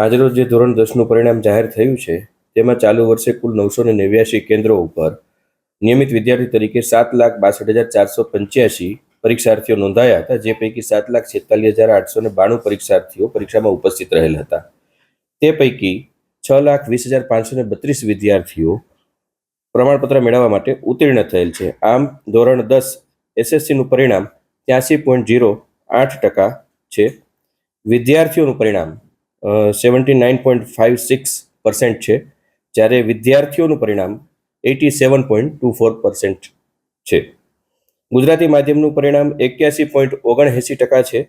આજરોજ જે ધોરણ 10નું પરિણામ જાહેર થયું છે તેમાં ચાલુ વર્ષે કુલ 989 કેન્દ્રો ઉપર નિયમિત વિદ્યાર્થી તરીકે 7,62,485 પરીક્ષાર્થીઓ નોંધાયા હતા, જે પૈકી 7,46,892 પરીક્ષાર્થીઓ પરીક્ષામાં ઉપસ્થિત રહેલ હતા. તે પૈકી 6,20,532 વિદ્યાર્થીઓ પ્રમાણપત્ર મેળવવા માટે ઉત્તીર્ણ થયેલ છે. આમ ધોરણ 10 એસએસસીનું પરિણામ 83.08% છે. વિદ્યાર્થીઓનું પરિણામ 79.56% છે, જ્યારે વિદ્યાર્થીઓનું પરિણામ 87.24% છે. ગુજરાતી માધ્યમનું પરિણામ 81.79% છે.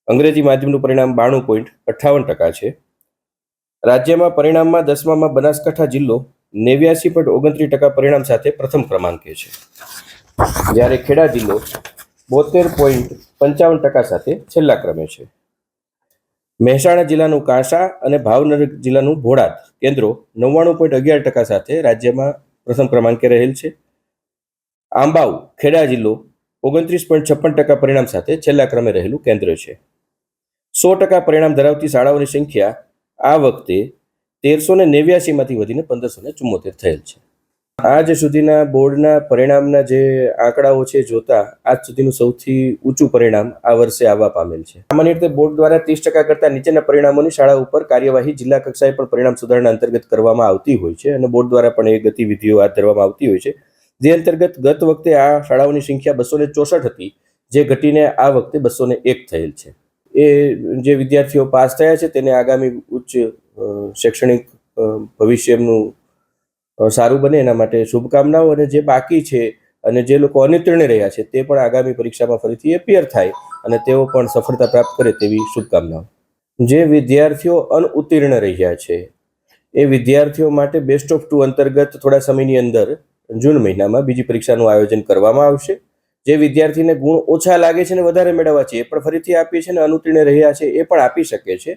અંગ્રેજી માધ્યમનું પરિણામ 92.58% છે. રાજ્યમાં પરિણામમાં 10મામાં બનાસકાંઠા જિલ્લો 89.29% પરિણામ સાથે પ્રથમ ક્રમાંકે છે, જ્યારે ખેડા જિલ્લો 72.55% સાથે છેલ્લા ક્રમે છે. મહેસાણા જિલ્લાનું કાંસા અને ભાવનગર જિલ્લાનું ભોળાદ કેન્દ્રો 99.11% સાથે રાજ્યમાં પ્રથમ ક્રમાંકે રહેલ છે. આંબાવ ખેડા જિલ્લો 29.56% પરિણામ સાથે છેલ્લા ક્રમે રહેલું કેન્દ્ર છે. 100% પરિણામ ધરાવતી શાળાઓની સંખ્યા આ વખતે 1389 માંથી વધીને 1574 થયેલ છે. આજ સુધીના બોર્ડના પરિણામના જે આંકડાઓ છે જોતા આજ સુધીનું સૌથી ઊંચું પરિણામ આ વર્ષે આવવા પામેલ છે. સામાન્ય રીતે બોર્ડ દ્વારા 30% કરતાં નીચેના પરિણામોની શાળા ઉપર કાર્યવાહી જિલ્લા કક્ષાએ પણ પરિણામ સુધારણા અંતર્ગત કરવામાં આવતી હોય છે અને બોર્ડ દ્વારા પણ એ ગતિવિધિઓ હાથ ધરવામાં આવતી હોય છે, જે અંતર્ગત ગત વખતે આ શાળાઓની સંખ્યા 264 હતી, જે ઘટીને આ વખતે 201 થયેલ છે. એ જે વિદ્યાર્થીઓ પાસ થયા છે તેને આગામી ઉચ્ચ શૈક્ષણિક ભવિષ્યનું સારું બને એના માટે શુભકામનાઓ, અને જે બાકી છે અને જે લોકો અનુત્તીર્ણ રહ્યા છે તે પણ આગામી પરીક્ષામાં ફરીથી એપિયર થાય અને તેઓ પણ સફળતા પ્રાપ્ત કરે તેવી શુભકામનાઓ. જે વિદ્યાર્થીઓ અનુત્તીર્ણ રહ્યા છે એ વિદ્યાર્થીઓ માટે બેસ્ટ ઓફ 2 અંતર્ગત થોડા સમયની અંદર જૂન મહિનામાં બીજી પરીક્ષાનું આયોજન કરવામાં આવશે. જે વિદ્યાર્થીને ગુણ ઓછા લાગે છે અને વધારે મેળવવા છે એ પણ ફરીથી આપી છે, અને અનુત્તીર્ણ રહ્યા છે એ પણ આપી શકે છે,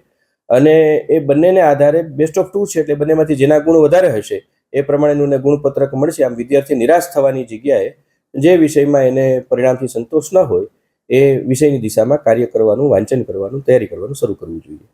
અને એ બંનેને આધારે બેસ્ટ ઓફ 2 છે એટલે બંનેમાંથી જેના ગુણ વધારે હશે એ પ્રમાણેનું ગુણપત્રક મળશે. આમ વિદ્યાર્થી નિરાશ થવાની જગ્યાએ જે વિષયમાં એને પરિણામથી સંતોષ ન હોય એ વિષયની દિશામાં કાર્ય કરવાનું, વાંચન કરવાનું, તૈયારી કરવાનું શરૂ કરવું જોઈએ.